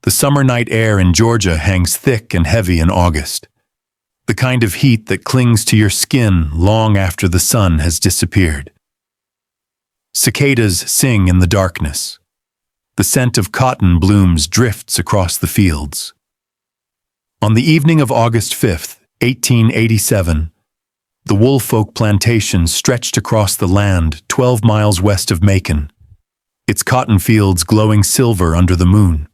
The summer night air in Georgia hangs thick and heavy in August, the kind of heat that clings to your skin long after the sun has disappeared. Cicadas sing in the darkness. The scent of cotton blooms drifts across the fields. On the evening of August 5th, 1887, the Woolfolk Plantation stretched across the land 12 miles west of Macon, its cotton fields glowing silver under the moon.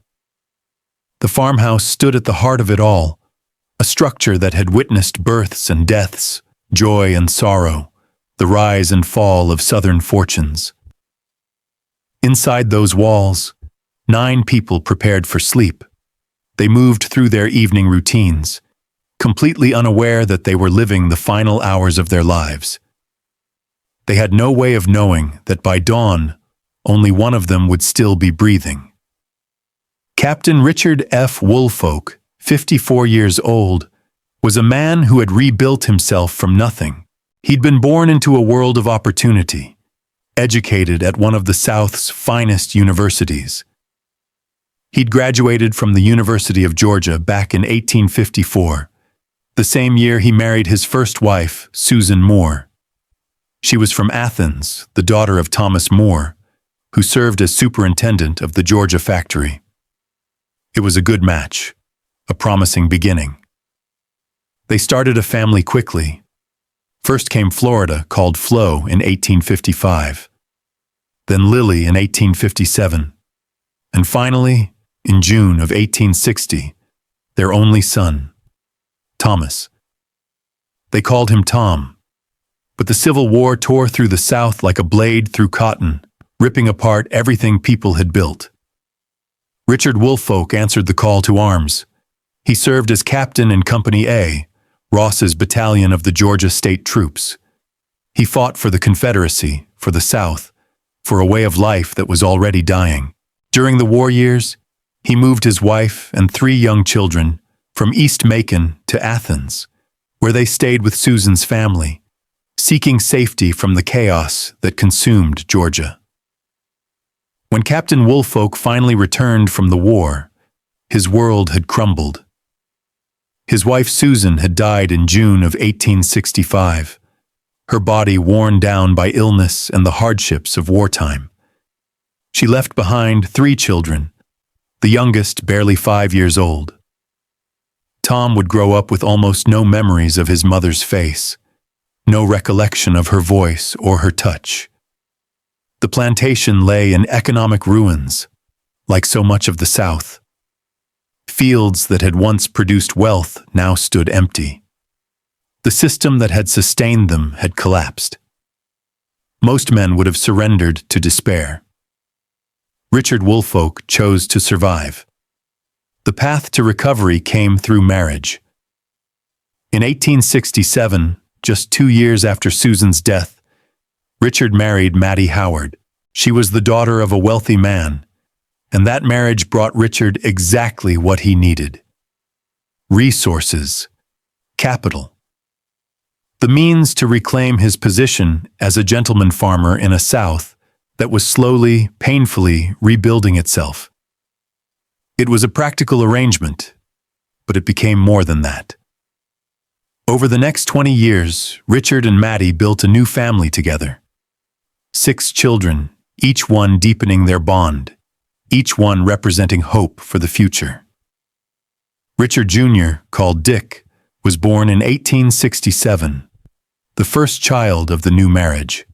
The farmhouse stood at the heart of it all, a structure that had witnessed births and deaths, joy and sorrow, the rise and fall of Southern fortunes. Inside those walls, 9 people prepared for sleep. They moved through their evening routines, completely unaware that they were living the final hours of their lives. They had no way of knowing that by dawn, only one of them would still be breathing. Captain Richard F. Woolfolk, 54 years old, was a man who had rebuilt himself from nothing. He'd been born into a world of opportunity, educated at one of the South's finest universities. He'd graduated from the University of Georgia back in 1854, the same year he married his first wife, Susan Moore. She was from Athens, the daughter of Thomas Moore, who served as superintendent of the Georgia factory. It was a good match, a promising beginning. They started a family quickly. First came Florida, called Flo, in 1855, then Lily in 1857, and finally, in June of 1860, their only son, Thomas. They called him Tom, but the Civil War tore through the South like a blade through cotton, ripping apart everything people had built. Richard Woolfolk answered the call to arms. He served as captain in Company A, Ross's battalion of the Georgia State Troops. He fought for the Confederacy, for the South, for a way of life that was already dying. During the war years, he moved his wife and 3 young children from East Macon to Athens, where they stayed with Susan's family, seeking safety from the chaos that consumed Georgia. When Captain Woolfolk finally returned from the war, his world had crumbled. His wife Susan had died in June of 1865, her body worn down by illness and the hardships of wartime. She left behind 3 children, the youngest barely 5 years old. Tom would grow up with almost no memories of his mother's face, no recollection of her voice or her touch. The plantation lay in economic ruins, like so much of the South. Fields that had once produced wealth now stood empty. The system that had sustained them had collapsed. Most men would have surrendered to despair. Richard Woolfolk chose to survive. The path to recovery came through marriage. In 1867, just 2 years after Susan's death, Richard married Mattie Howard. She was the daughter of a wealthy man, and that marriage brought Richard exactly what he needed: resources, capital, the means to reclaim his position as a gentleman farmer in a South that was slowly, painfully rebuilding itself. It was a practical arrangement, but it became more than that. Over the next 20 years, Richard and Mattie built a new family together. 6 children, each one deepening their bond, each one representing hope for the future. Richard Jr., called Dick, was born in 1867, the first child of the new marriage.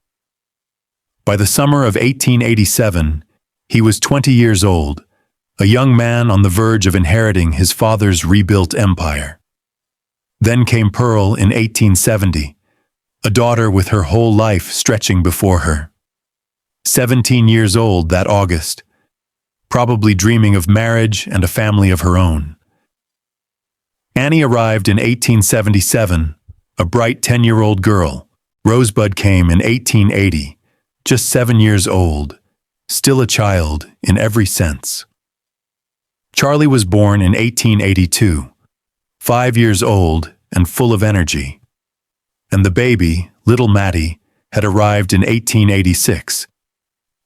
By the summer of 1887, he was 20 years old, a young man on the verge of inheriting his father's rebuilt empire. Then came Pearl in 1870, a daughter with her whole life stretching before her. 17 years old that August, probably dreaming of marriage and a family of her own. Annie arrived in 1877, a bright 10-year-old girl. Rosebud came in 1880, just 7 years old, still a child in every sense. Charlie was born in 1882, 5 years old and full of energy. And the baby, little Mattie, had arrived in 1886.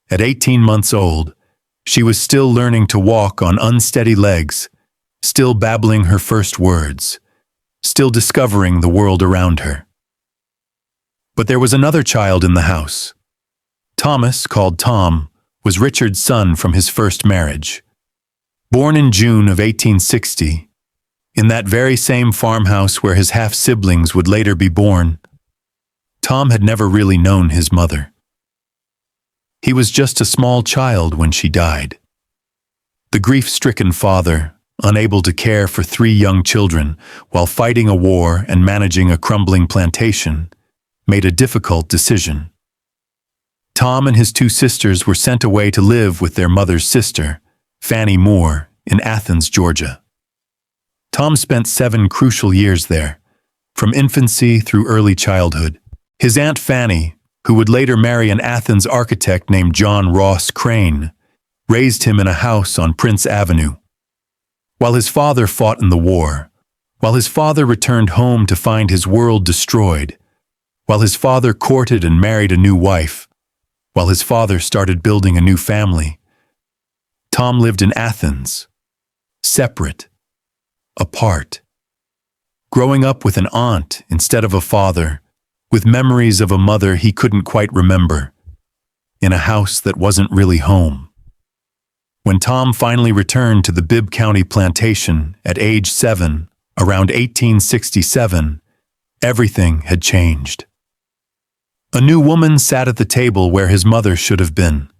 At 18 months old, She was still learning to walk on unsteady legs, still babbling her first words, still discovering the world around her. But there was another child in the house. Thomas, called Tom, was Richard's son from his first marriage. Born in June of 1860, in that very same farmhouse where his half-siblings would later be born, Tom had never really known his mother. He was just a small child when she died. The grief-stricken father, unable to care for 3 young children while fighting a war and managing a crumbling plantation, made a difficult decision. Tom and his 2 sisters were sent away to live with their mother's sister, Fanny Moore, in Athens, Georgia. Tom spent 7 crucial years there, from infancy through early childhood. His Aunt Fanny, who would later marry an Athens architect named John Ross Crane, raised him in a house on Prince Avenue. While his father fought in the war, while his father returned home to find his world destroyed, while his father courted and married a new wife, while his father started building a new family, Tom lived in Athens, separate, apart. Growing up with an aunt instead of a father, with memories of a mother he couldn't quite remember, in a house that wasn't really home. When Tom finally returned to the Bibb County plantation at age 7, around 1867, everything had changed. A new woman sat at the table where his mother should have been.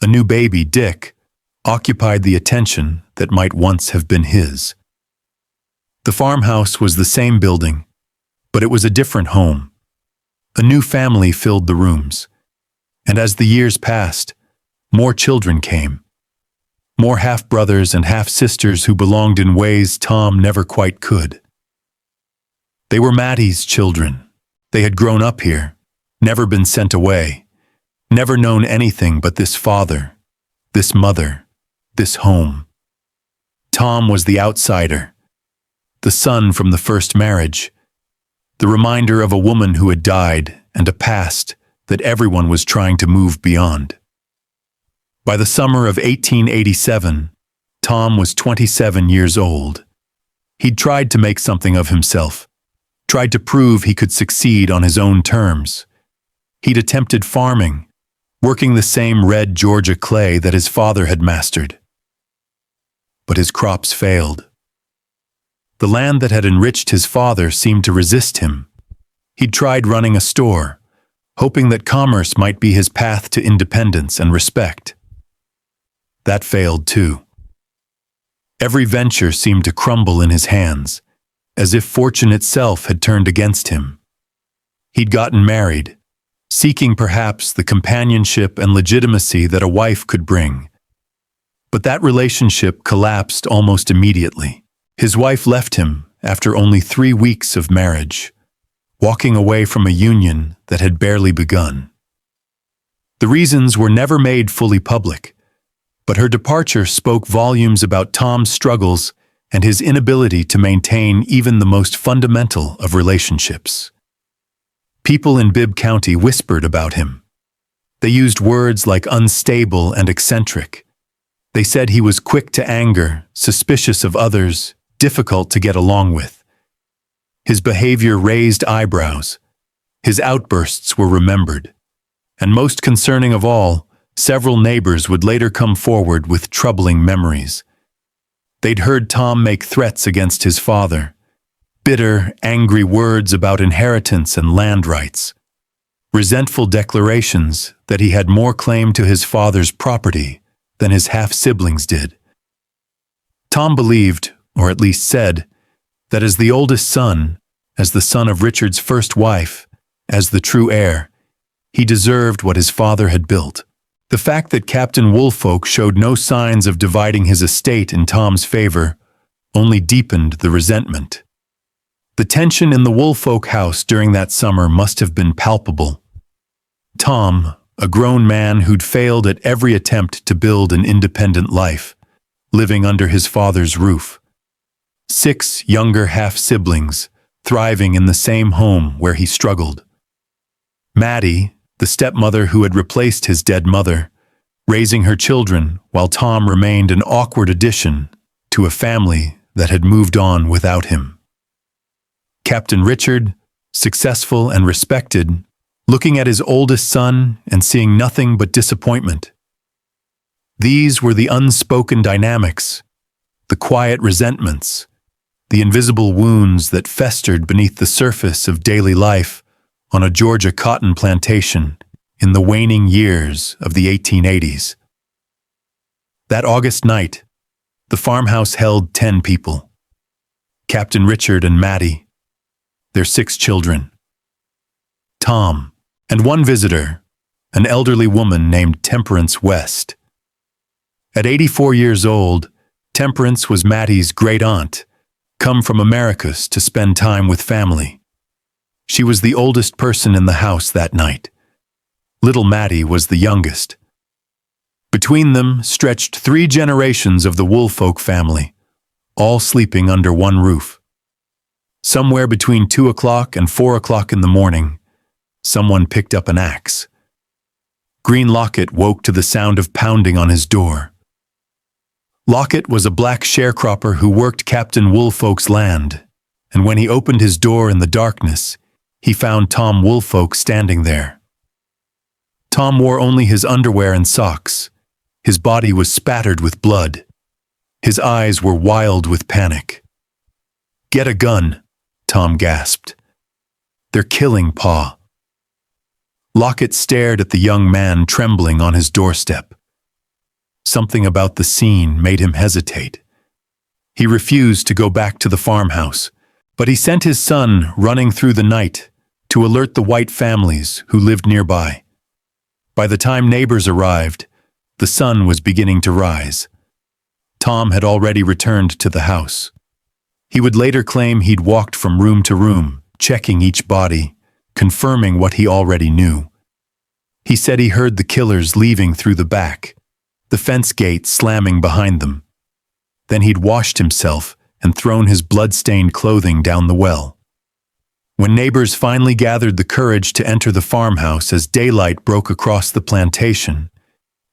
A new baby, Dick, occupied the attention that might once have been his. The farmhouse was the same building, but it was a different home. A new family filled the rooms, and as the years passed, more children came. More half-brothers and half-sisters who belonged in ways Tom never quite could. They were Mattie's children. They had grown up here, never been sent away, never known anything but this father, this mother, this home. Tom was the outsider, the son from the first marriage, the reminder of a woman who had died and a past that everyone was trying to move beyond. By the summer of 1887, Tom was 27 years old. He'd tried to make something of himself, tried to prove he could succeed on his own terms. He'd attempted farming, working the same red Georgia clay that his father had mastered. But his crops failed. The land that had enriched his father seemed to resist him. He'd tried running a store, hoping that commerce might be his path to independence and respect. That failed too. Every venture seemed to crumble in his hands, as if fortune itself had turned against him. He'd gotten married, seeking perhaps the companionship and legitimacy that a wife could bring. But that relationship collapsed almost immediately. His wife left him after only 3 weeks of marriage, walking away from a union that had barely begun. The reasons were never made fully public, but her departure spoke volumes about Tom's struggles and his inability to maintain even the most fundamental of relationships. People in Bibb County whispered about him. They used words like unstable and eccentric. They said he was quick to anger, suspicious of others, difficult to get along with. His behavior raised eyebrows. His outbursts were remembered. And most concerning of all, several neighbors would later come forward with troubling memories. They'd heard Tom make threats against his father, bitter, angry words about inheritance and land rights, resentful declarations that he had more claim to his father's property than his half-siblings did. Tom believed, or at least said, that as the oldest son, as the son of Richard's first wife, as the true heir, he deserved what his father had built. The fact that Captain Woolfolk showed no signs of dividing his estate in Tom's favor only deepened the resentment. The tension in the Woolfolk house during that summer must have been palpable. Tom, a grown man who'd failed at every attempt to build an independent life, living under his father's roof. 6 younger half-siblings, thriving in the same home where he struggled. Mattie, the stepmother who had replaced his dead mother, raising her children while Tom remained an awkward addition to a family that had moved on without him. Captain Richard, successful and respected, looking at his oldest son and seeing nothing but disappointment. These were the unspoken dynamics, the quiet resentments, the invisible wounds that festered beneath the surface of daily life on a Georgia cotton plantation in the waning years of the 1880s. That August night, the farmhouse held 10 people. Captain Richard and Mattie, their 6 children, Tom, and one visitor, an elderly woman named Temperance West. At 84 years old, Temperance was Mattie's great-aunt, come from Americas to spend time with family. She was the oldest person in the house that night. Little Mattie was the youngest. Between them stretched 3 generations of the Woolfolk family, all sleeping under one roof. Somewhere between 2 o'clock and 4 o'clock in the morning, someone picked up an axe. Green Lockett woke to the sound of pounding on his door. Lockett was a black sharecropper who worked Captain Woolfolk's land, and when he opened his door in the darkness, he found Tom Woolfolk standing there. Tom wore only his underwear and socks. His body was spattered with blood. His eyes were wild with panic. "Get a gun," Tom gasped. "They're killing Pa." Lockett stared at the young man trembling on his doorstep. Something about the scene made him hesitate. He refused to go back to the farmhouse, but he sent his son running through the night to alert the white families who lived nearby. By the time neighbors arrived, the sun was beginning to rise. Tom had already returned to the house. He would later claim he'd walked from room to room, checking each body, confirming what he already knew. He said he heard the killers leaving through the back, the fence gate slamming behind them. Then he'd washed himself and thrown his blood-stained clothing down the well. When neighbors finally gathered the courage to enter the farmhouse as daylight broke across the plantation,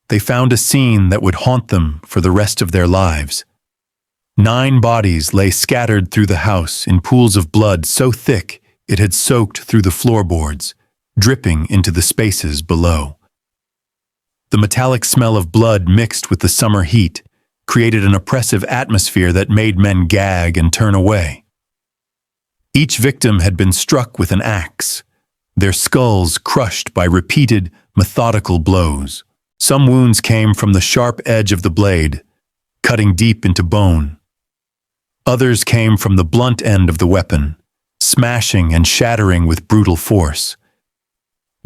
they found a scene that would haunt them for the rest of their lives. 9 bodies lay scattered through the house in pools of blood so thick it had soaked through the floorboards, dripping into the spaces below. The metallic smell of blood mixed with the summer heat created an oppressive atmosphere that made men gag and turn away. Each victim had been struck with an axe, their skulls crushed by repeated, methodical blows. Some wounds came from the sharp edge of the blade, cutting deep into bone. Others came from the blunt end of the weapon, smashing and shattering with brutal force.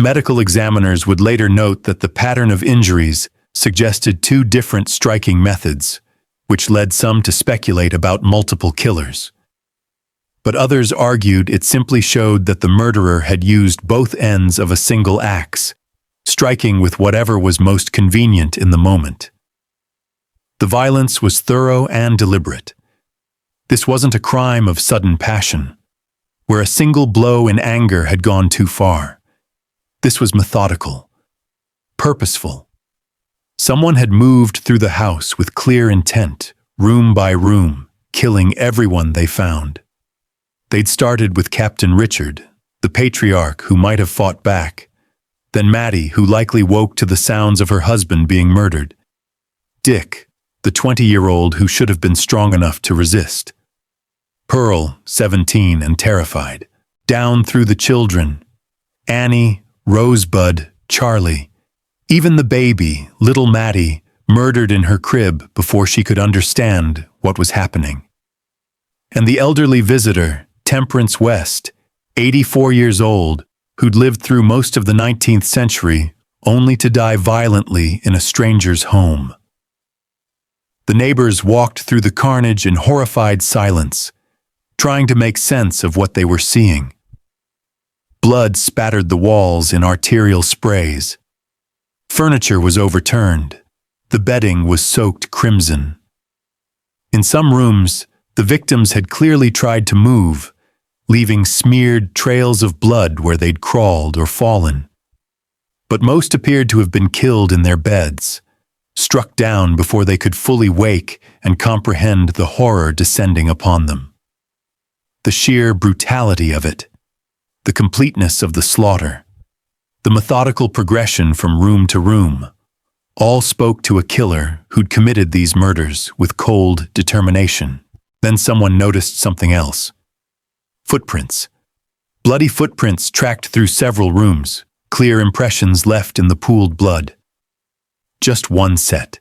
Medical examiners would later note that the pattern of injuries suggested 2 different striking methods, which led some to speculate about multiple killers. But others argued it simply showed that the murderer had used both ends of a single axe, striking with whatever was most convenient in the moment. The violence was thorough and deliberate. This wasn't a crime of sudden passion, where a single blow in anger had gone too far. This was methodical, purposeful. Someone had moved through the house with clear intent, room by room, killing everyone they found. They'd started with Captain Richard, the patriarch who might have fought back, then Mattie, who likely woke to the sounds of her husband being murdered, Dick, the 20-year-old who should have been strong enough to resist, Pearl, 17 and terrified, down through the children, Annie, Rosebud, Charlie, even the baby, little Mattie, murdered in her crib before she could understand what was happening. And the elderly visitor, Temperance West, 84 years old, who'd lived through most of the 19th century only to die violently in a stranger's home. The neighbors walked through the carnage in horrified silence, trying to make sense of what they were seeing. Blood spattered the walls in arterial sprays. Furniture was overturned. The bedding was soaked crimson. In some rooms, the victims had clearly tried to move, leaving smeared trails of blood where they'd crawled or fallen. But most appeared to have been killed in their beds, struck down before they could fully wake and comprehend the horror descending upon them. The sheer brutality of it, the completeness of the slaughter, the methodical progression from room to room, all spoke to a killer who'd committed these murders with cold determination. Then someone noticed something else. Footprints. Bloody footprints tracked through several rooms, clear impressions left in the pooled blood. Just one set.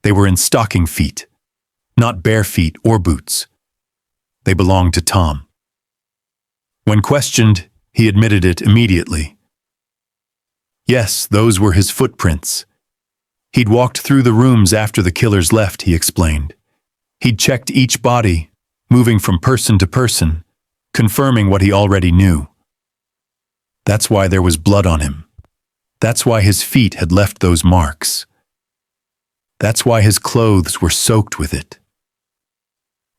They were in stocking feet, not bare feet or boots. They belonged to Tom. When questioned, he admitted it immediately. Yes, those were his footprints. He'd walked through the rooms after the killers left, he explained. He'd checked each body, moving from person to person, confirming what he already knew. That's why there was blood on him. That's why his feet had left those marks. That's why his clothes were soaked with it.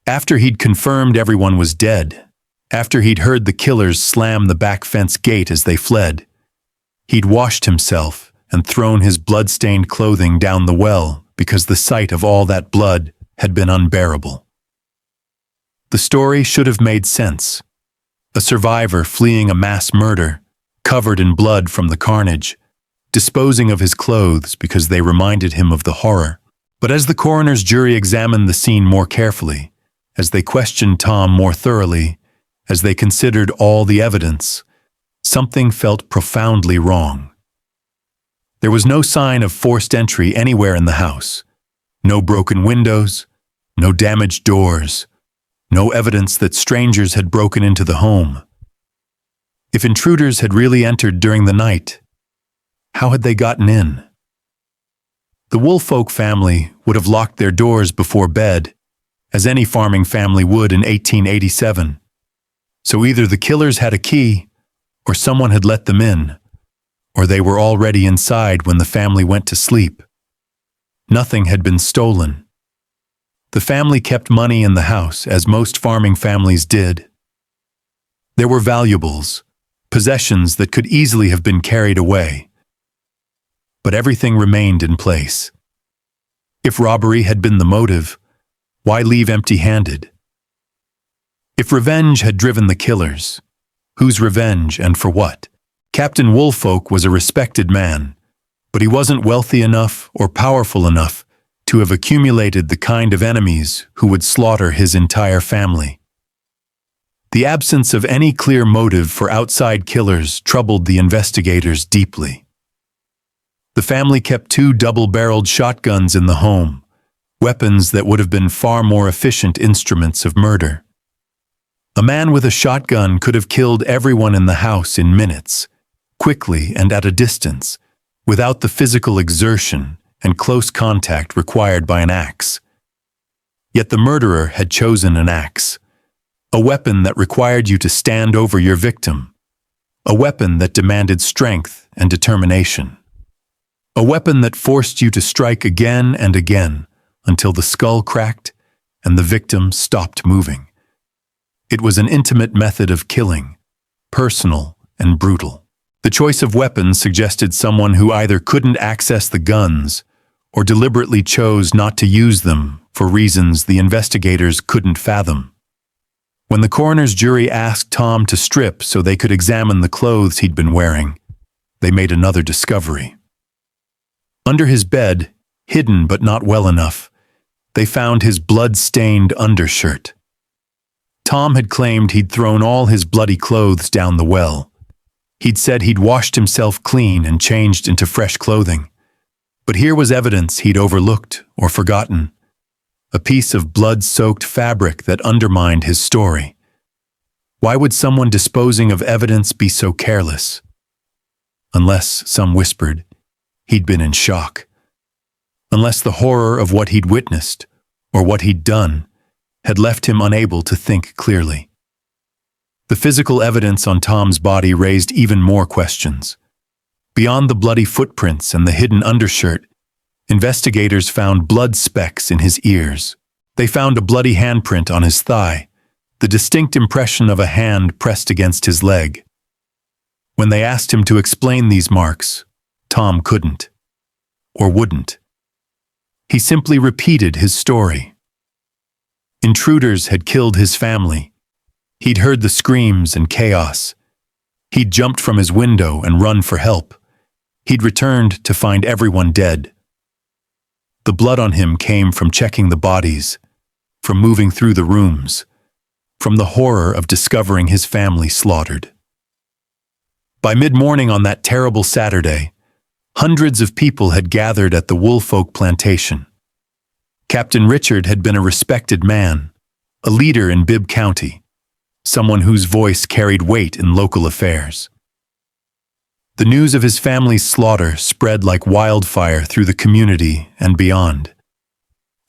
After he'd confirmed everyone was dead, after he'd heard the killers slam the back fence gate as they fled, he'd washed himself and thrown his blood-stained clothing down the well because the sight of all that blood had been unbearable. The story should have made sense. A survivor fleeing a mass murder, covered in blood from the carnage, disposing of his clothes because they reminded him of the horror. But as the coroner's jury examined the scene more carefully, as they questioned Tom more thoroughly, as they considered all the evidence, something felt profoundly wrong. There was no sign of forced entry anywhere in the house. No broken windows, no damaged doors, no evidence that strangers had broken into the home. If intruders had really entered during the night, how had they gotten in? The Woolfolk family would have locked their doors before bed, as any farming family would in 1887. So either the killers had a key, or someone had let them in, or they were already inside when the family went to sleep. Nothing had been stolen. The family kept money in the house, as most farming families did. There were valuables, possessions that could easily have been carried away. But everything remained in place. If robbery had been the motive, why leave empty-handed? If revenge had driven the killers, whose revenge and for what? Captain Woolfolk was a respected man, but he wasn't wealthy enough or powerful enough to have accumulated the kind of enemies who would slaughter his entire family. The absence of any clear motive for outside killers troubled the investigators deeply. The family kept 2 double-barreled shotguns in the home, weapons that would have been far more efficient instruments of murder. A man with a shotgun could have killed everyone in the house in minutes, quickly and at a distance, without the physical exertion and close contact required by an axe. Yet the murderer had chosen an axe, a weapon that required you to stand over your victim, a weapon that demanded strength and determination, a weapon that forced you to strike again and again until the skull cracked and the victim stopped moving. It was an intimate method of killing, personal and brutal. The choice of weapons suggested someone who either couldn't access the guns or deliberately chose not to use them for reasons the investigators couldn't fathom. When the coroner's jury asked Tom to strip so they could examine the clothes he'd been wearing, they made another discovery. Under his bed, hidden but not well enough, they found his blood-stained undershirt. Tom had claimed he'd thrown all his bloody clothes down the well. He'd said he'd washed himself clean and changed into fresh clothing. But here was evidence he'd overlooked or forgotten. A piece of blood-soaked fabric that undermined his story. Why would someone disposing of evidence be so careless? Unless, some whispered, he'd been in shock. Unless the horror of what he'd witnessed, or what he'd done, had left him unable to think clearly. The physical evidence on Tom's body raised even more questions. Beyond the bloody footprints and the hidden undershirt, investigators found blood specks in his ears. They found a bloody handprint on his thigh, the distinct impression of a hand pressed against his leg. When they asked him to explain these marks, Tom couldn't, or wouldn't. He simply repeated his story. Intruders had killed his family. He'd heard the screams and chaos. He'd jumped from his window and run for help. He'd returned to find everyone dead. The blood on him came from checking the bodies, from moving through the rooms, from the horror of discovering his family slaughtered. By mid-morning on that terrible Saturday, hundreds of people had gathered at the Woolfolk Plantation. Captain Richard had been a respected man, a leader in Bibb County, someone whose voice carried weight in local affairs. The news of his family's slaughter spread like wildfire through the community and beyond.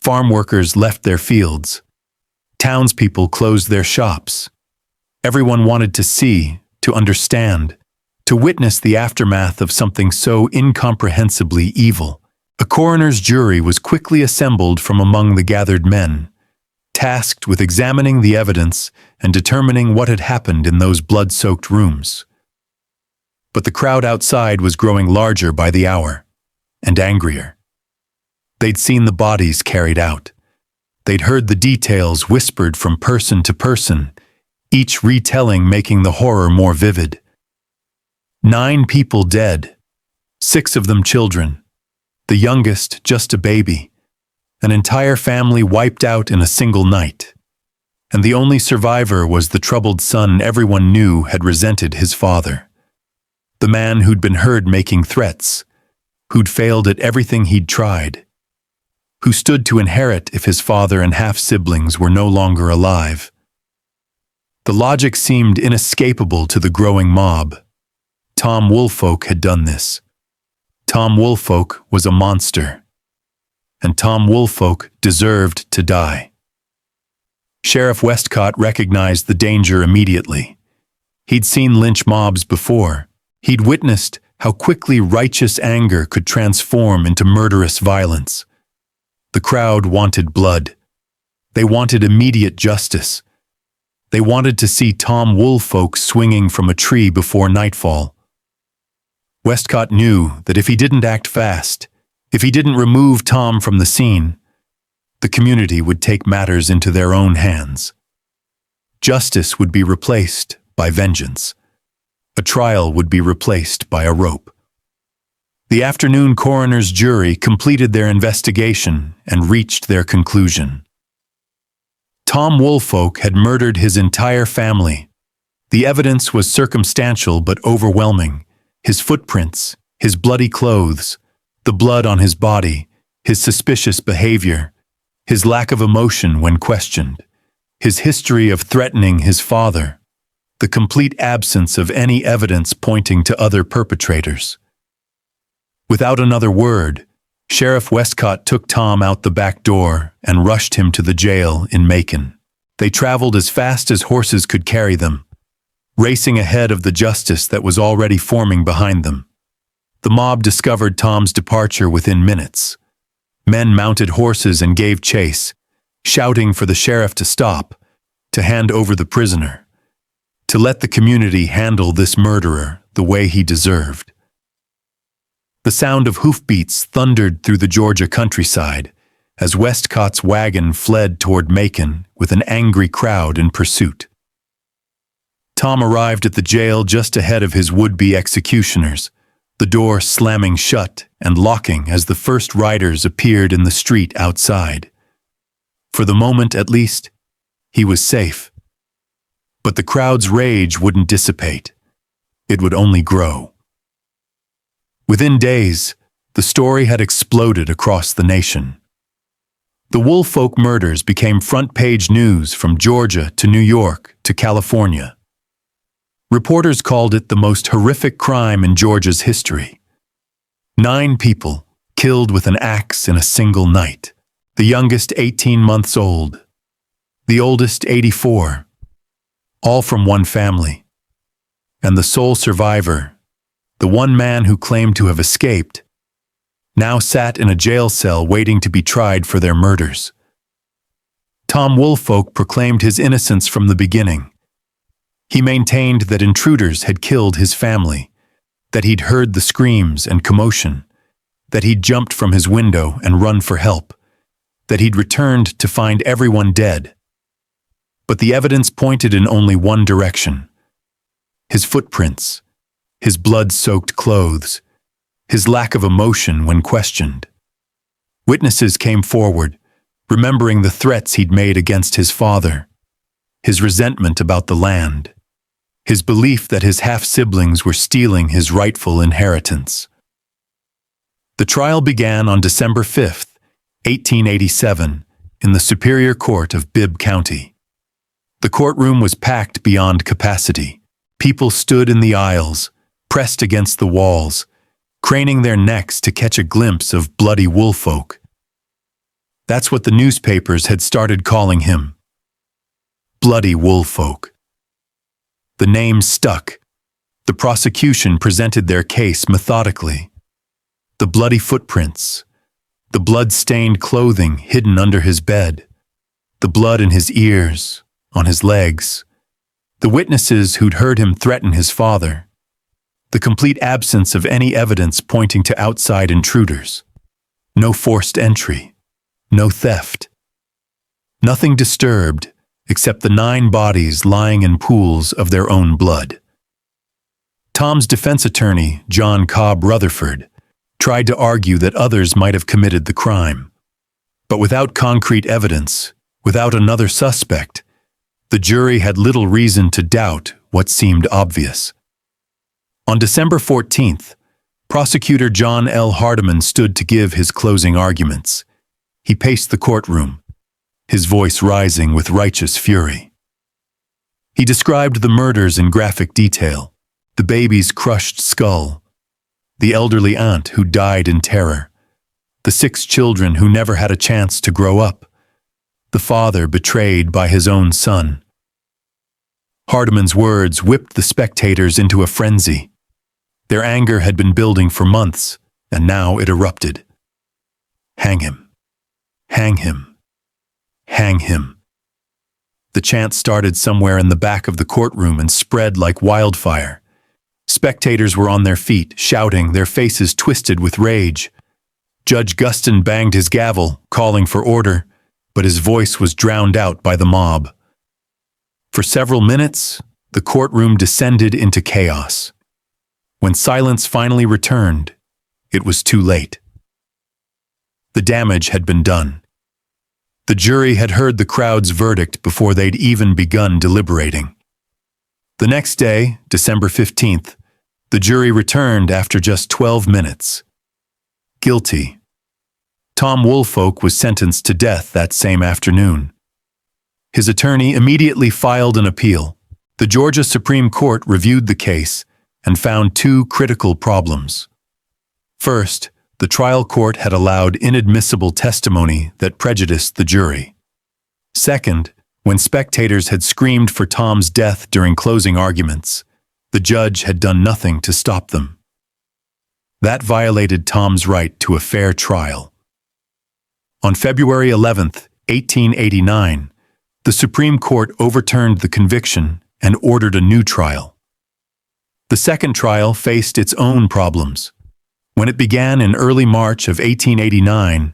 Farm workers left their fields. Townspeople closed their shops. Everyone wanted to see, to understand, to witness the aftermath of something so incomprehensibly evil. A coroner's jury was quickly assembled from among the gathered men, tasked with examining the evidence and determining what had happened in those blood-soaked rooms. But the crowd outside was growing larger by the hour, and angrier. They'd seen the bodies carried out. They'd heard the details whispered from person to person, each retelling making the horror more vivid. 9 people dead, 6 of them children, the youngest just a baby, an entire family wiped out in a single night. And the only survivor was the troubled son everyone knew had resented his father. The man who'd been heard making threats, who'd failed at everything he'd tried, who stood to inherit if his father and half-siblings were no longer alive. The logic seemed inescapable to the growing mob. Tom Woolfolk had done this. Tom Woolfolk was a monster. And Tom Woolfolk deserved to die. Sheriff Westcott recognized the danger immediately. He'd seen lynch mobs before. He'd witnessed how quickly righteous anger could transform into murderous violence. The crowd wanted blood. They wanted immediate justice. They wanted to see Tom Woolfolk swinging from a tree before nightfall. Westcott knew that if he didn't act fast, if he didn't remove Tom from the scene, the community would take matters into their own hands. Justice would be replaced by vengeance. A trial would be replaced by a rope. The afternoon coroner's jury completed their investigation and reached their conclusion. Tom Woolfolk had murdered his entire family. The evidence was circumstantial but overwhelming. His footprints, his bloody clothes, the blood on his body, his suspicious behavior, his lack of emotion when questioned, his history of threatening his father, the complete absence of any evidence pointing to other perpetrators. Without another word, Sheriff Westcott took Tom out the back door and rushed him to the jail in Macon. They traveled as fast as horses could carry them, racing ahead of the justice that was already forming behind them. The mob discovered Tom's departure within minutes. Men mounted horses and gave chase, shouting for the sheriff to stop, to hand over the prisoner, to let the community handle this murderer the way he deserved. The sound of hoofbeats thundered through the Georgia countryside as Westcott's wagon fled toward Macon with an angry crowd in pursuit. Tom arrived at the jail just ahead of his would-be executioners, the door slamming shut and locking as the first riders appeared in the street outside. For the moment, at least, he was safe. But the crowd's rage wouldn't dissipate. It would only grow. Within days, the story had exploded across the nation. The Woolfolk murders became front-page news from Georgia to New York to California. Reporters called it the most horrific crime in Georgia's history. 9 people killed with an axe in a single night. The youngest 18 months old. The oldest 84. All from one family. And the sole survivor, the one man who claimed to have escaped, now sat in a jail cell waiting to be tried for their murders. Tom Woolfolk proclaimed his innocence from the beginning. He maintained that intruders had killed his family, that he'd heard the screams and commotion, that he'd jumped from his window and run for help, that he'd returned to find everyone dead. But the evidence pointed in only one direction: his footprints, his blood-soaked clothes, his lack of emotion when questioned. Witnesses came forward, remembering the threats he'd made against his father, his resentment about the land, his belief that his half-siblings were stealing his rightful inheritance. The trial began on December 5th, 1887, in the Superior Court of Bibb County. The courtroom was packed beyond capacity. People stood in the aisles, pressed against the walls, craning their necks to catch a glimpse of bloody Woolfolk. That's what the newspapers had started calling him: Bloody Woolfolk. The name stuck. The prosecution presented their case methodically. The bloody footprints, the blood-stained clothing hidden under his bed, the blood in his ears, on his legs, the witnesses who'd heard him threaten his father, the complete absence of any evidence pointing to outside intruders. No forced entry, no theft. Nothing disturbed except the 9 bodies lying in pools of their own blood. Tom's defense attorney, John Cobb Rutherford, tried to argue that others might have committed the crime. But without concrete evidence, without another suspect, the jury had little reason to doubt what seemed obvious. On December 14th, prosecutor John L. Hardiman stood to give his closing arguments. He paced the courtroom, his voice rising with righteous fury. He described the murders in graphic detail: the baby's crushed skull, the elderly aunt who died in terror, the 6 children who never had a chance to grow up, the father betrayed by his own son. Hardiman's words whipped the spectators into a frenzy. Their anger had been building for months, and now it erupted. Hang him. Hang him. Hang him. The chant started somewhere in the back of the courtroom and spread like wildfire. Spectators were on their feet, shouting, their faces twisted with rage. Judge Guston banged his gavel, calling for order, but his voice was drowned out by the mob. For several minutes, the courtroom descended into chaos. When silence finally returned, it was too late. The damage had been done. The jury had heard the crowd's verdict before they'd even begun deliberating. The next day, December 15th, the jury returned after just 12 minutes. Guilty. Tom Woolfolk was sentenced to death that same afternoon. His attorney immediately filed an appeal. The Georgia Supreme Court reviewed the case and found 2 critical problems. First, the trial court had allowed inadmissible testimony that prejudiced the jury. Second, when spectators had screamed for Tom's death during closing arguments, the judge had done nothing to stop them. That violated Tom's right to a fair trial. On February 11th, 1889, the Supreme Court overturned the conviction and ordered a new trial. The second trial faced its own problems. When it began in early March of 1889,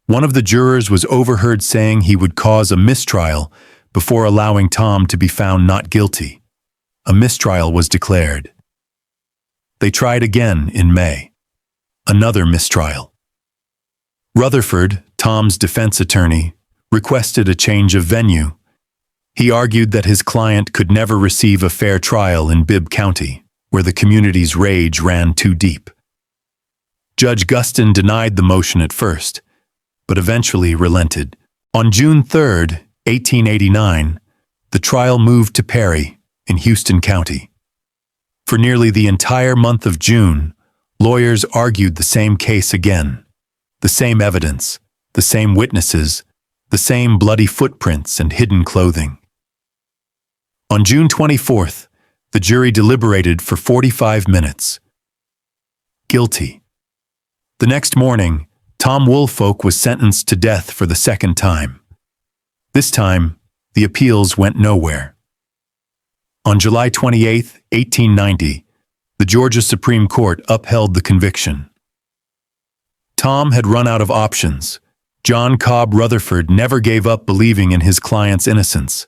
one of the jurors was overheard saying he would cause a mistrial before allowing Tom to be found not guilty. A mistrial was declared. They tried again in May. Another mistrial. Rutherford, Tom's defense attorney, requested a change of venue. He argued that his client could never receive a fair trial in Bibb County, where the community's rage ran too deep. Judge Guston denied the motion at first, but eventually relented. On June 3, 1889, the trial moved to Perry, in Houston County. For nearly the entire month of June, lawyers argued the same case again. The same evidence, the same witnesses, the same bloody footprints and hidden clothing. On June 24th, the jury deliberated for 45 minutes. Guilty. The next morning, Tom Woolfolk was sentenced to death for the second time. This time, the appeals went nowhere. On July 28, 1890, the Georgia Supreme Court upheld the conviction. Tom had run out of options. John Cobb Rutherford never gave up believing in his client's innocence.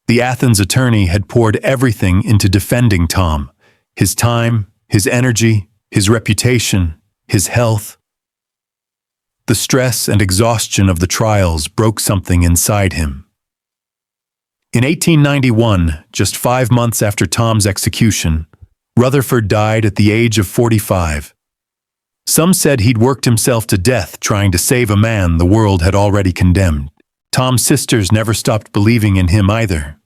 The Athens attorney had poured everything into defending Tom: his time, his energy, his reputation, his health. The stress and exhaustion of the trials broke something inside him. In 1891, just 5 months after Tom's execution, Rutherford died at the age of 45. Some said he'd worked himself to death trying to save a man the world had already condemned. Tom's sisters never stopped believing in him either.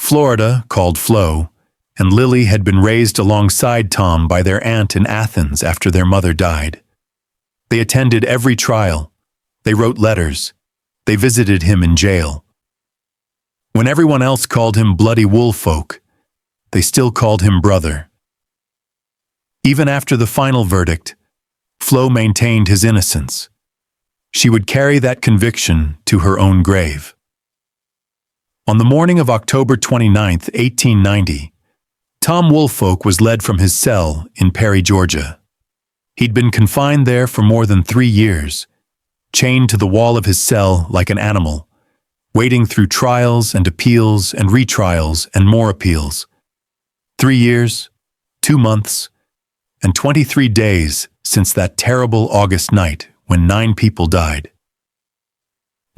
Florida, called Flo, and Lily had been raised alongside Tom by their aunt in Athens after their mother died. They attended every trial. They wrote letters. They visited him in jail. When everyone else called him Bloody Woolfolk, they still called him brother. Even after the final verdict, Flo maintained his innocence. She would carry that conviction to her own grave. On the morning of October 29, 1890, Tom Woolfolk was led from his cell in Perry, Georgia. He'd been confined there for more than 3 years, chained to the wall of his cell like an animal, waiting through trials and appeals and retrials and more appeals. 3 years, 2 months, and 23 days since that terrible August night when 9 people died.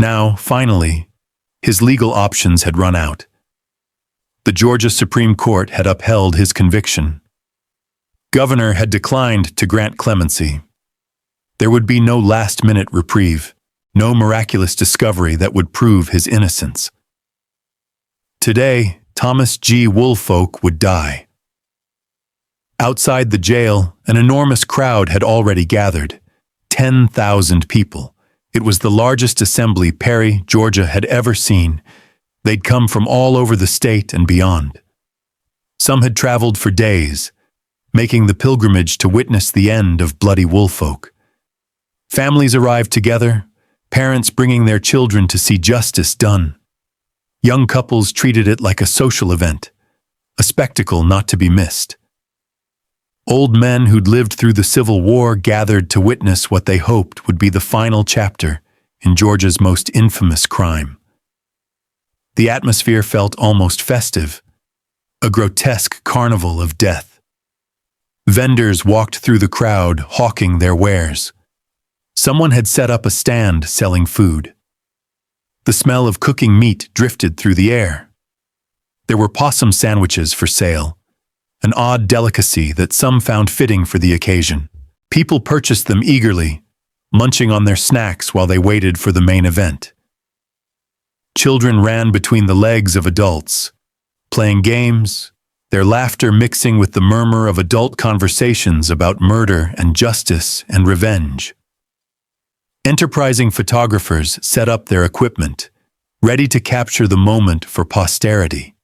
Now, finally, his legal options had run out. The Georgia Supreme Court had upheld his conviction. Governor had declined to grant clemency. There would be no last-minute reprieve, no miraculous discovery that would prove his innocence. Today, Thomas G. Woolfolk would die. Outside the jail, an enormous crowd had already gathered. 10,000 people. It was the largest assembly Perry, Georgia had ever seen. They'd come from all over the state and beyond. Some had traveled for days, making the pilgrimage to witness the end of Bloody Woolfolk. Families arrived together, parents bringing their children to see justice done. Young couples treated it like a social event, a spectacle not to be missed. Old men who'd lived through the Civil War gathered to witness what they hoped would be the final chapter in Georgia's most infamous crime. The atmosphere felt almost festive, a grotesque carnival of death. Vendors walked through the crowd, hawking their wares. Someone had set up a stand selling food. The smell of cooking meat drifted through the air. There were possum sandwiches for sale, an odd delicacy that some found fitting for the occasion. People purchased them eagerly, munching on their snacks while they waited for the main event. Children ran between the legs of adults, playing games, their laughter mixing with the murmur of adult conversations about murder and justice and revenge. Enterprising photographers set up their equipment, ready to capture the moment for posterity.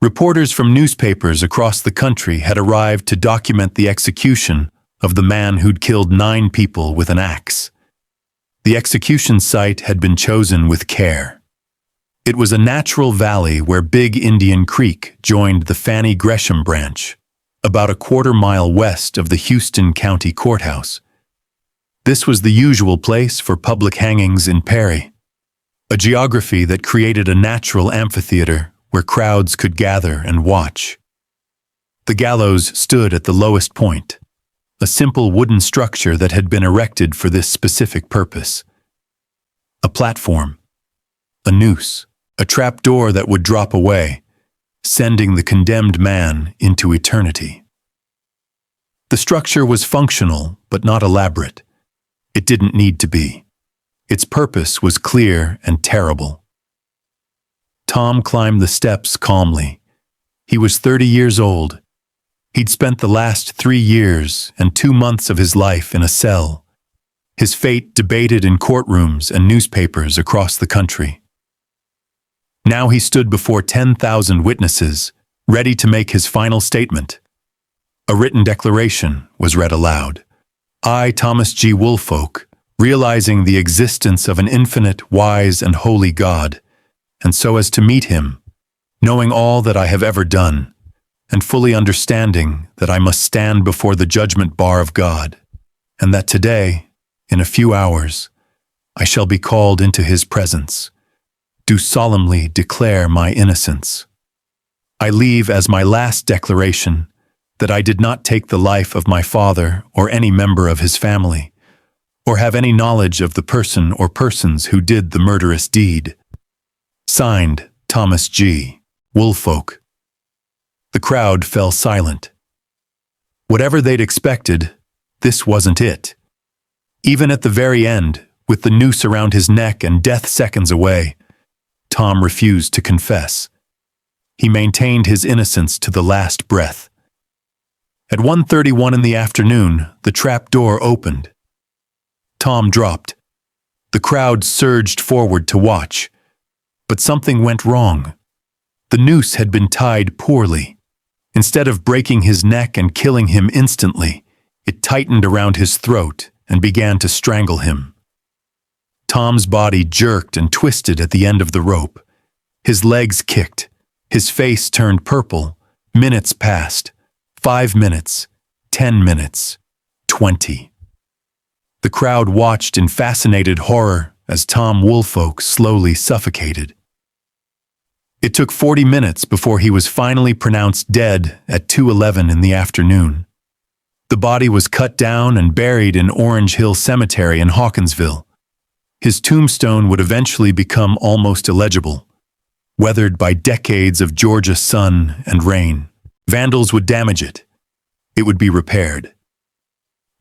Reporters from newspapers across the country had arrived to document the execution of the man who'd killed 9 people with an axe. The execution site had been chosen with care. It was a natural valley where Big Indian Creek joined the Fanny Gresham branch, about a quarter-mile west of the Houston County Courthouse. This was the usual place for public hangings in Perry, a geography that created a natural amphitheater where crowds could gather and watch. The gallows stood at the lowest point, a simple wooden structure that had been erected for this specific purpose. A platform, a noose, a trapdoor that would drop away, sending the condemned man into eternity. The structure was functional but not elaborate. It didn't need to be. Its purpose was clear and terrible. Tom climbed the steps calmly. He was 30 years old. He'd spent the last 3 years and 2 months of his life in a cell. His fate debated in courtrooms and newspapers across the country. Now he stood before 10,000 witnesses, ready to make his final statement. A written declaration was read aloud. I, Thomas G. Woolfolk, realizing the existence of an infinite, wise, and holy God, and so as to meet him, knowing all that I have ever done, and fully understanding that I must stand before the judgment bar of God, and that today, in a few hours, I shall be called into his presence, do solemnly declare my innocence. I leave as my last declaration that I did not take the life of my father or any member of his family, or have any knowledge of the person or persons who did the murderous deed. Signed, Thomas G. Woolfolk. The crowd fell silent. Whatever they'd expected, this wasn't it. Even at the very end, with the noose around his neck and death seconds away, Tom refused to confess. He maintained his innocence to the last breath. At 1:31 in the afternoon, the trap door opened. Tom dropped. The crowd surged forward to watch. But something went wrong. The noose had been tied poorly. Instead of breaking his neck and killing him instantly, it tightened around his throat and began to strangle him. Tom's body jerked and twisted at the end of the rope. His legs kicked. His face turned purple. Minutes passed. 5 minutes. 10 minutes. 20. The crowd watched in fascinated horror as Tom Woolfolk slowly suffocated. It took 40 minutes before he was finally pronounced dead at 2:11 in the afternoon. The body was cut down and buried in Orange Hill Cemetery in Hawkinsville. His tombstone would eventually become almost illegible, weathered by decades of Georgia sun and rain. Vandals would damage it. It would be repaired.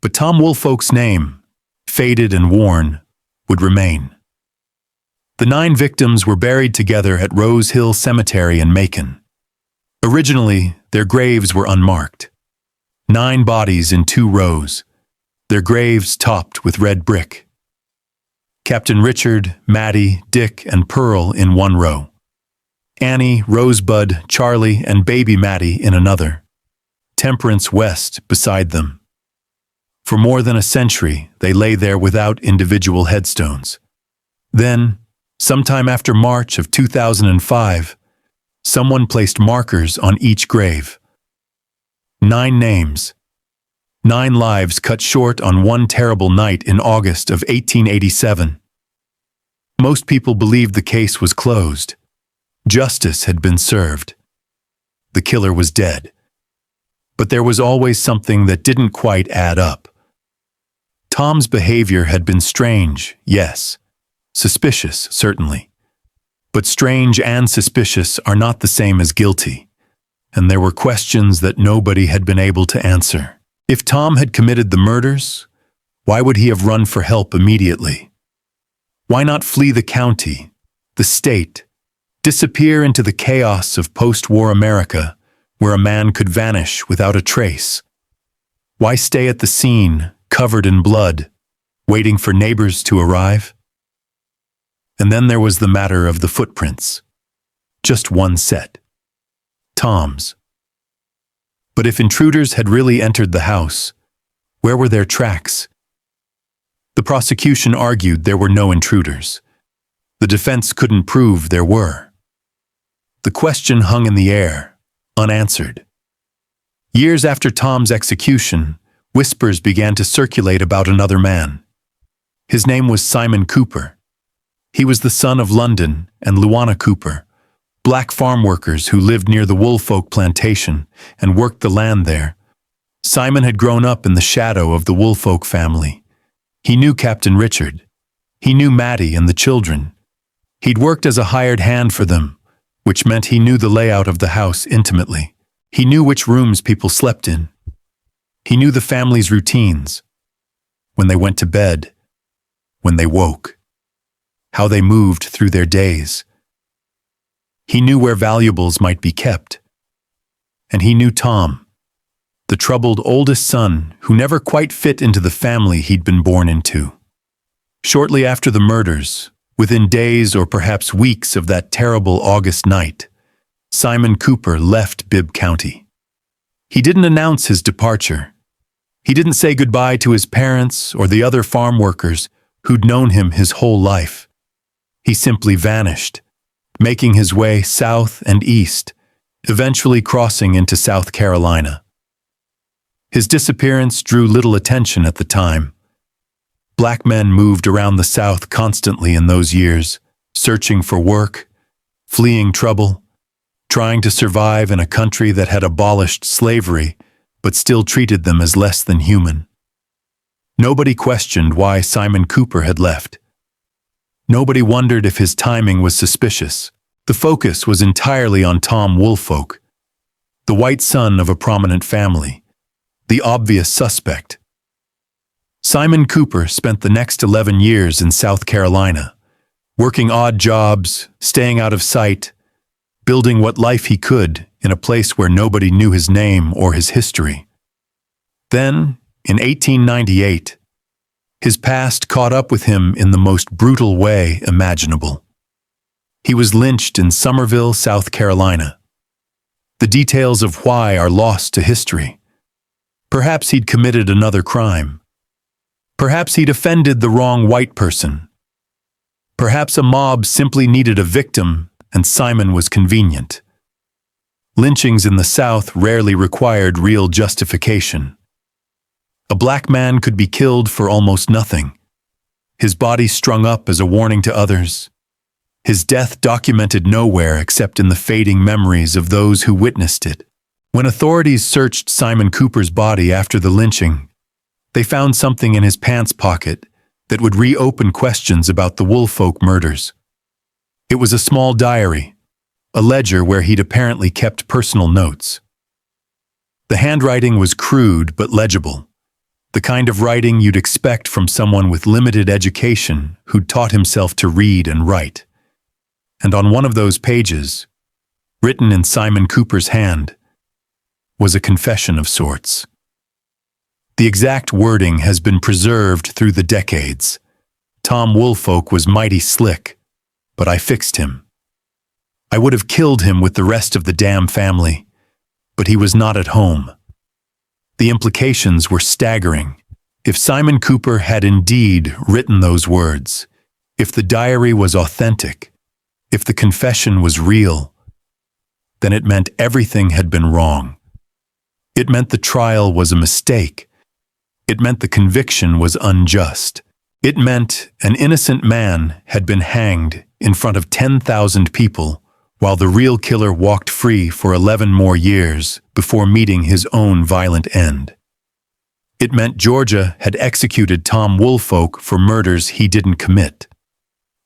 But Tom Woolfolk's name, faded and worn, would remain. The 9 victims were buried together at Rose Hill Cemetery in Macon. Originally, their graves were unmarked. 9 bodies in 2 rows, their graves topped with red brick. Captain Richard, Mattie, Dick, and Pearl in 1 row. Annie, Rosebud, Charlie, and baby Mattie in another. Temperance West beside them. For more than a century, they lay there without individual headstones. Then, sometime after March of 2005, someone placed markers on each grave. 9 names. 9 lives cut short on one terrible night in August of 1887. Most people believed the case was closed. Justice had been served. The killer was dead. But there was always something that didn't quite add up. Tom's behavior had been strange, yes. Suspicious, certainly. But strange and suspicious are not the same as guilty, and there were questions that nobody had been able to answer. If Tom had committed the murders, why would he have run for help immediately? Why not flee the county, the state, disappear into the chaos of post-war America, where a man could vanish without a trace? Why stay at the scene, covered in blood, waiting for neighbors to arrive? And then there was the matter of the footprints. Just one set. Tom's. But if intruders had really entered the house, where were their tracks? The prosecution argued there were no intruders. The defense couldn't prove there were. The question hung in the air, unanswered. Years after Tom's execution, whispers began to circulate about another man. His name was Simon Cooper. He was the son of London and Luana Cooper, black farm workers who lived near the Woolfolk Plantation and worked the land there. Simon had grown up in the shadow of the Woolfolk family. He knew Captain Richard. He knew Mattie and the children. He'd worked as a hired hand for them, which meant he knew the layout of the house intimately. He knew which rooms people slept in. He knew the family's routines. When they went to bed, when they woke, how they moved through their days. He knew where valuables might be kept. And he knew Tom, the troubled oldest son who never quite fit into the family he'd been born into. Shortly after the murders, within days or perhaps weeks of that terrible August night, Simon Cooper left Bibb County. He didn't announce his departure. He didn't say goodbye to his parents or the other farm workers who'd known him his whole life. He simply vanished, making his way south and east, eventually crossing into South Carolina. His disappearance drew little attention at the time. Black men moved around the South constantly in those years, searching for work, fleeing trouble, trying to survive in a country that had abolished slavery but still treated them as less than human. Nobody questioned why Simon Cooper had left. Nobody wondered if his timing was suspicious. The focus was entirely on Tom Woolfolk, the white son of a prominent family, the obvious suspect. Simon Cooper spent the next 11 years in South Carolina, working odd jobs, staying out of sight, building what life he could in a place where nobody knew his name or his history. Then, in 1898, his past caught up with him in the most brutal way imaginable. He was lynched in Summerville, South Carolina. The details of why are lost to history. Perhaps he'd committed another crime. Perhaps he'd offended the wrong white person. Perhaps a mob simply needed a victim and Simon was convenient. Lynchings in the South rarely required real justification. A black man could be killed for almost nothing. His body strung up as a warning to others. His death documented nowhere except in the fading memories of those who witnessed it. When authorities searched Simon Cooper's body after the lynching, they found something in his pants pocket that would reopen questions about the Woolfolk murders. It was a small diary, a ledger where he'd apparently kept personal notes. The handwriting was crude but legible, the kind of writing you'd expect from someone with limited education who'd taught himself to read and write. And on one of those pages, written in Simon Cooper's hand, was a confession of sorts. The exact wording has been preserved through the decades. Tom Woolfolk was mighty slick, but I fixed him. I would have killed him with the rest of the damn family, but he was not at home. The implications were staggering. If Simon Cooper had indeed written those words, if the diary was authentic, if the confession was real, then it meant everything had been wrong. It meant the trial was a mistake. It meant the conviction was unjust. It meant an innocent man had been hanged in front of 10,000 people while the real killer walked free for 11 more years before meeting his own violent end. It meant Georgia had executed Tom Woolfolk for murders he didn't commit,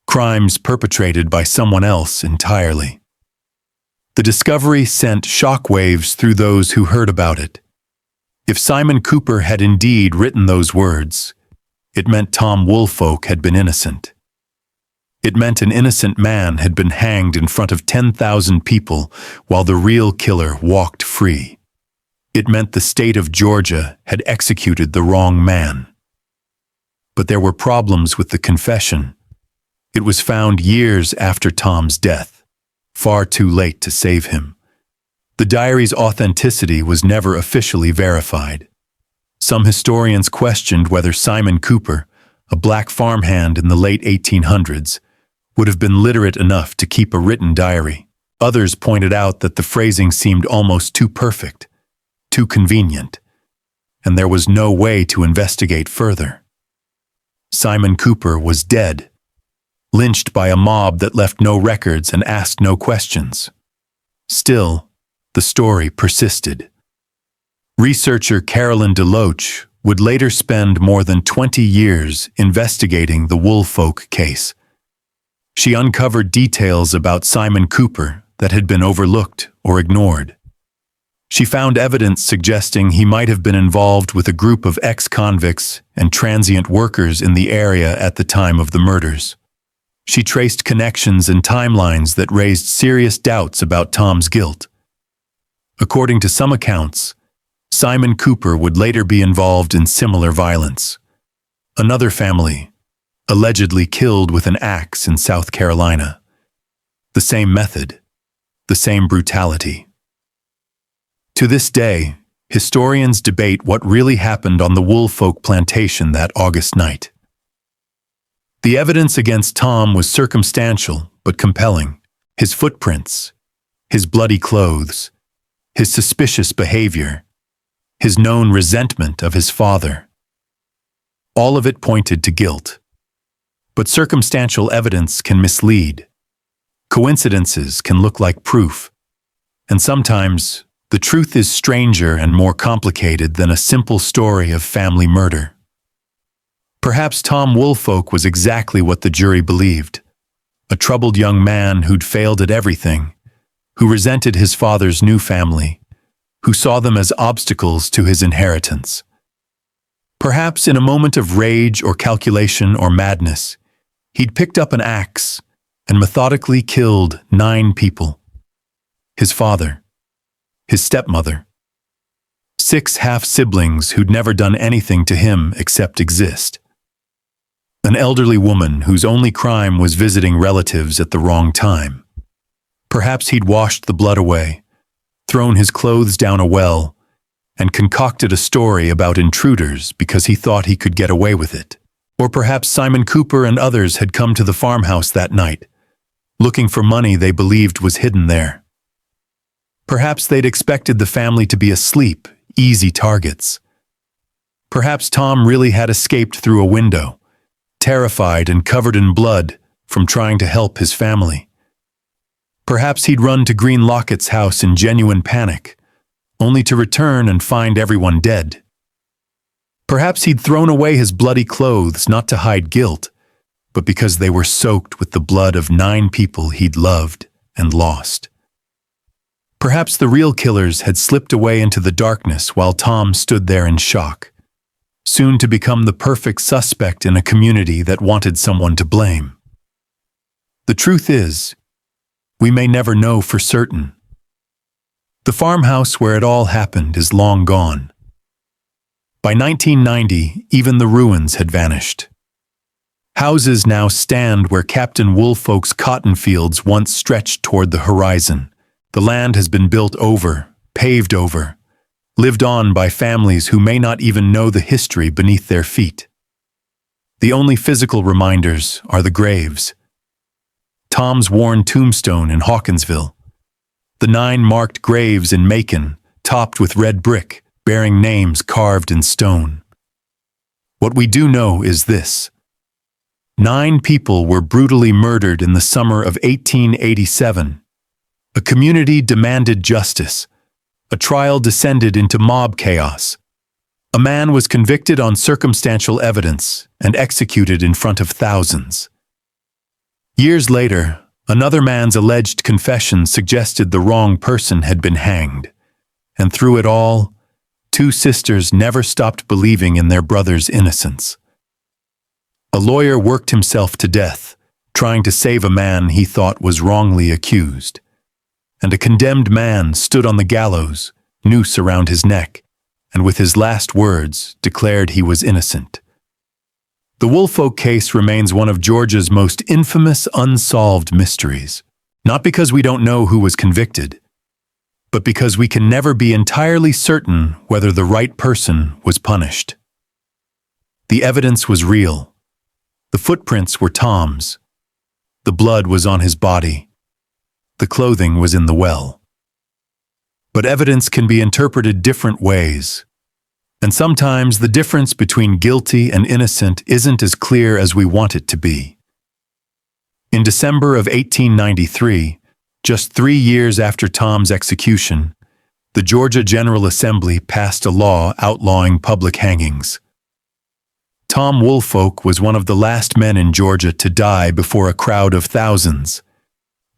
crimes perpetrated by someone else entirely. The discovery sent shockwaves through those who heard about it. If Simon Cooper had indeed written those words, it meant Tom Woolfolk had been innocent. It meant an innocent man had been hanged in front of 10,000 people while the real killer walked free. It meant the state of Georgia had executed the wrong man. But there were problems with the confession. It was found years after Tom's death, far too late to save him. The diary's authenticity was never officially verified. Some historians questioned whether Simon Cooper, a black farmhand in the late 1800s, would have been literate enough to keep a written diary. Others pointed out that the phrasing seemed almost too perfect, too convenient, and there was no way to investigate further. Simon Cooper was dead, lynched by a mob that left no records and asked no questions. Still, the story persisted. Researcher Carolyn DeLoach would later spend more than 20 years investigating the Woolfolk case. She uncovered details about Simon Cooper that had been overlooked or ignored. She found evidence suggesting he might have been involved with a group of ex-convicts and transient workers in the area at the time of the murders. She traced connections and timelines that raised serious doubts about Tom's guilt. According to some accounts, Simon Cooper would later be involved in similar violence. Another family, allegedly killed with an axe in South Carolina. The same method, the same brutality. To this day, historians debate what really happened on the Woolfolk Plantation that August night. The evidence against Tom was circumstantial but compelling. His footprints, his bloody clothes, his suspicious behavior. his known resentment of his father. All of it pointed to guilt. But circumstantial evidence can mislead. Coincidences can look like proof. And sometimes, the truth is stranger and more complicated than a simple story of family murder. Perhaps Tom Woolfolk was exactly what the jury believed. A troubled young man who'd failed at everything, who resented his father's new family, who saw them as obstacles to his inheritance. Perhaps in a moment of rage or calculation or madness, he'd picked up an axe and methodically killed 9 people. His father, his stepmother, 6 half-siblings who'd never done anything to him except exist. An elderly woman whose only crime was visiting relatives at the wrong time. Perhaps he'd washed the blood away, thrown his clothes down a well, and concocted a story about intruders because he thought he could get away with it. Or perhaps Simon Cooper and others had come to the farmhouse that night, looking for money they believed was hidden there. Perhaps they'd expected the family to be asleep, easy targets. Perhaps Tom really had escaped through a window, terrified and covered in blood from trying to help his family. Perhaps he'd run to Green Locket's house in genuine panic, only to return and find everyone dead. Perhaps he'd thrown away his bloody clothes not to hide guilt, but because they were soaked with the blood of 9 people he'd loved and lost. Perhaps the real killers had slipped away into the darkness while Tom stood there in shock, soon to become the perfect suspect in a community that wanted someone to blame. The truth is, we may never know for certain. The farmhouse where it all happened is long gone. By 1990, even the ruins had vanished. Houses now stand where Captain Woolfolk's cotton fields once stretched toward the horizon. The land has been built over, paved over, lived on by families who may not even know the history beneath their feet. The only physical reminders are the graves. Tom's worn tombstone in Hawkinsville, the 9 marked graves in Macon, topped with red brick, bearing names carved in stone. What we do know is this: 9 people were brutally murdered in the summer of 1887. A community demanded justice. A trial descended into mob chaos. A man was convicted on circumstantial evidence and executed in front of thousands. Years later, another man's alleged confession suggested the wrong person had been hanged. And through it all, 2 sisters never stopped believing in their brother's innocence. A lawyer worked himself to death, trying to save a man he thought was wrongly accused. And a condemned man stood on the gallows, noose around his neck, and with his last words declared he was innocent. The Woolfolk case remains one of Georgia's most infamous unsolved mysteries, not because we don't know who was convicted, but because we can never be entirely certain whether the right person was punished. The evidence was real. The footprints were Tom's. The blood was on his body. The clothing was in the well. But evidence can be interpreted different ways. And sometimes the difference between guilty and innocent isn't as clear as we want it to be. In December of 1893, just 3 years after Tom's execution, the Georgia General Assembly passed a law outlawing public hangings. Tom Woolfolk was one of the last men in Georgia to die before a crowd of thousands.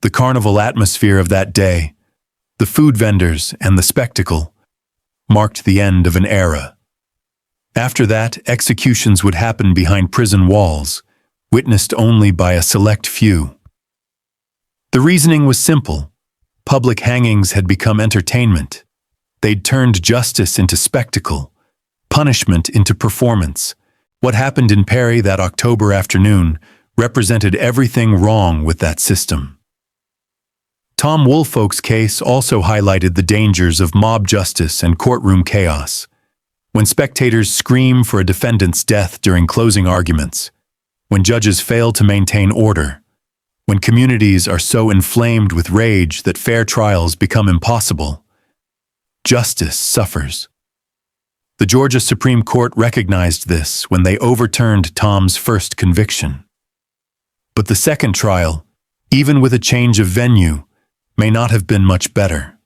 The carnival atmosphere of that day, the food vendors and the spectacle, marked the end of an era. After that, executions would happen behind prison walls, witnessed only by a select few. The reasoning was simple. Public hangings had become entertainment. They'd turned justice into spectacle, punishment into performance. What happened in Perry that October afternoon represented everything wrong with that system. Tom Woolfolk's case also highlighted the dangers of mob justice and courtroom chaos. When spectators scream for a defendant's death during closing arguments, when judges fail to maintain order, when communities are so inflamed with rage that fair trials become impossible, justice suffers. The Georgia Supreme Court recognized this when they overturned Tom's first conviction. But the second trial, even with a change of venue, may not have been much better.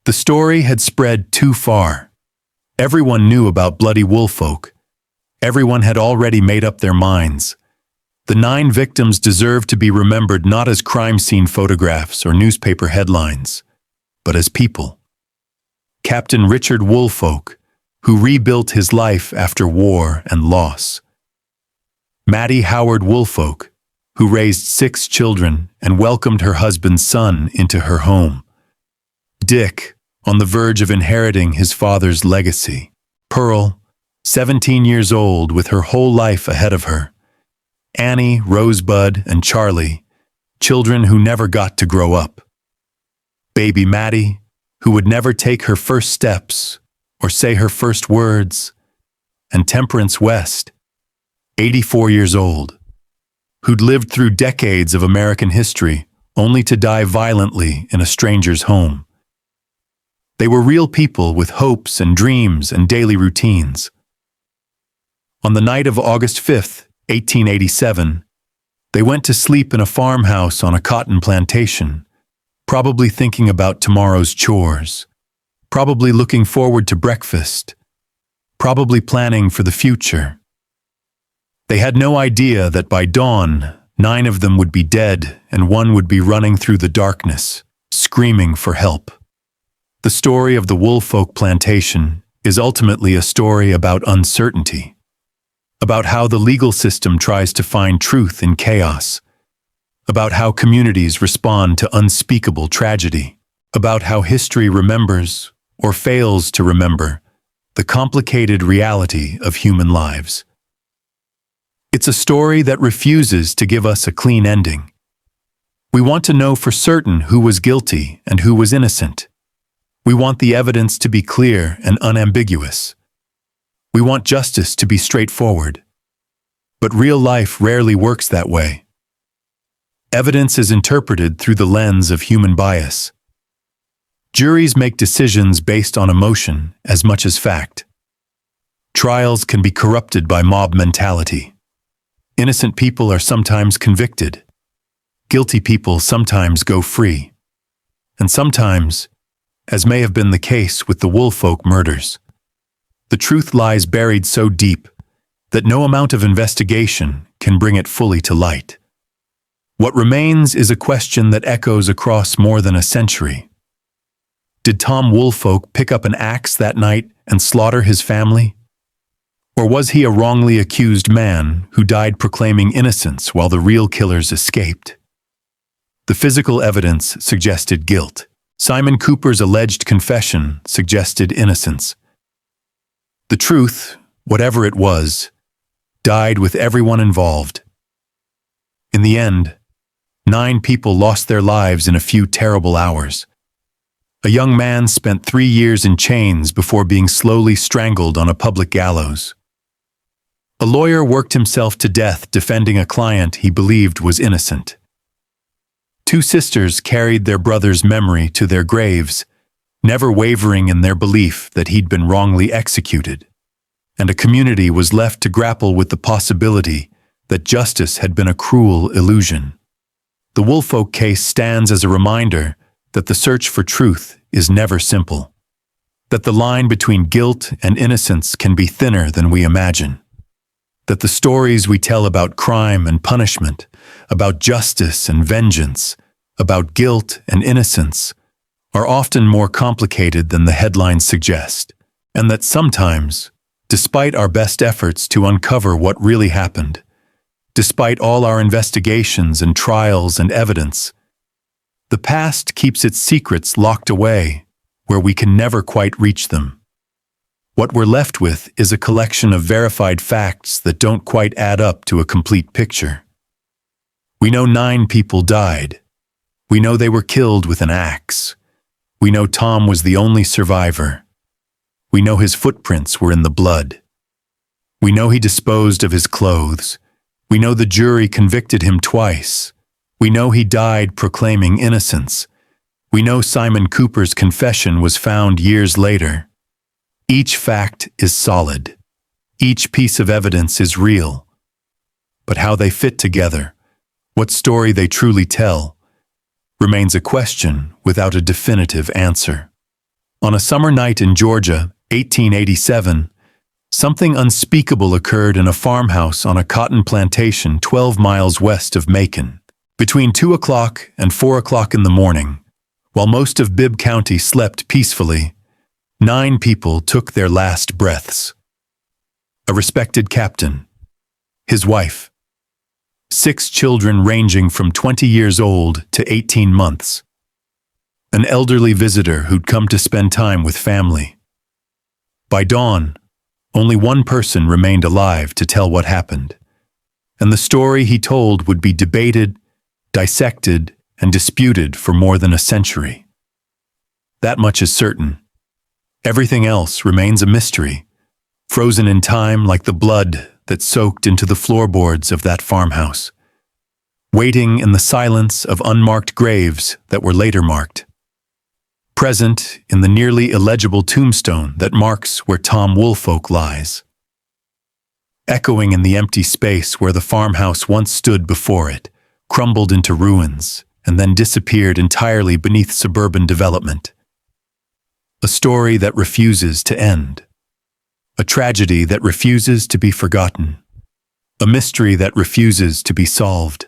The story had spread too far. Everyone knew about bloody Woolfolk. Everyone had already made up their minds. The 9 victims deserved to be remembered not as crime scene photographs or newspaper headlines, but as people. Captain Richard Woolfolk, who rebuilt his life after war and loss. Mattie Howard Woolfolk, who raised 6 children and welcomed her husband's son into her home. Dick, on the verge of inheriting his father's legacy. Pearl, 17 years old with her whole life ahead of her. Annie, Rosebud, and Charlie, children who never got to grow up. Baby Mattie, who would never take her first steps or say her first words. And Temperance West, 84 years old, who'd lived through decades of American history only to die violently in a stranger's home. They were real people with hopes and dreams and daily routines. On the night of August 5th, 1887, they went to sleep in a farmhouse on a cotton plantation, probably thinking about tomorrow's chores, probably looking forward to breakfast, probably planning for the future. They had no idea that by dawn, 9 of them would be dead and 1 would be running through the darkness, screaming for help. The story of the Woolfolk Plantation is ultimately a story about uncertainty, about how the legal system tries to find truth in chaos, about how communities respond to unspeakable tragedy, about how history remembers, or fails to remember, the complicated reality of human lives. It's a story that refuses to give us a clean ending. We want to know for certain who was guilty and who was innocent. We want the evidence to be clear and unambiguous. We want justice to be straightforward. But real life rarely works that way. Evidence is interpreted through the lens of human bias. Juries make decisions based on emotion as much as fact. Trials can be corrupted by mob mentality. Innocent people are sometimes convicted. Guilty people sometimes go free. And sometimes, as may have been the case with the Woolfolk murders, the truth lies buried so deep that no amount of investigation can bring it fully to light. What remains is a question that echoes across more than a century. Did Tom Woolfolk pick up an axe that night and slaughter his family? Or was he a wrongly accused man who died proclaiming innocence while the real killers escaped? The physical evidence suggested guilt. Simon Cooper's alleged confession suggested innocence. The truth, whatever it was, died with everyone involved. In the end, 9 people lost their lives in a few terrible hours. A young man spent 3 years in chains before being slowly strangled on a public gallows. A lawyer worked himself to death defending a client he believed was innocent. 2 sisters carried their brother's memory to their graves, never wavering in their belief that he'd been wrongly executed. And a community was left to grapple with the possibility that justice had been a cruel illusion. The Woolfolk case stands as a reminder that the search for truth is never simple, that the line between guilt and innocence can be thinner than we imagine, that the stories we tell about crime and punishment, about justice and vengeance, about guilt and innocence, are often more complicated than the headlines suggest, and that sometimes, despite our best efforts to uncover what really happened, despite all our investigations and trials and evidence, the past keeps its secrets locked away where we can never quite reach them. What we're left with is a collection of verified facts that don't quite add up to a complete picture. We know 9 people died. We know they were killed with an axe. We know Tom was the only survivor. We know his footprints were in the blood. We know he disposed of his clothes. We know the jury convicted him twice. We know he died proclaiming innocence. We know Simon Cooper's confession was found years later. Each fact is solid. Each piece of evidence is real. But how they fit together, what story they truly tell, remains a question without a definitive answer. On a summer night in Georgia, 1887, something unspeakable occurred in a farmhouse on a cotton plantation 12 miles west of Macon. Between 2 o'clock and 4 o'clock in the morning, while most of Bibb County slept peacefully, 9 people took their last breaths. A respected captain, his wife, 6 children ranging from 20 years old to 18 months, an elderly visitor who'd come to spend time with family. By dawn, only one person remained alive to tell what happened, and the story he told would be debated, dissected, and disputed for more than a century. That much is certain. Everything else remains a mystery, frozen in time like the blood that soaked into the floorboards of that farmhouse, waiting in the silence of unmarked graves that were later marked, present in the nearly illegible tombstone that marks where Tom Woolfolk lies, echoing in the empty space where the farmhouse once stood before it, crumbled into ruins, and then disappeared entirely beneath suburban development. A story that refuses to end. A tragedy that refuses to be forgotten. A mystery that refuses to be solved.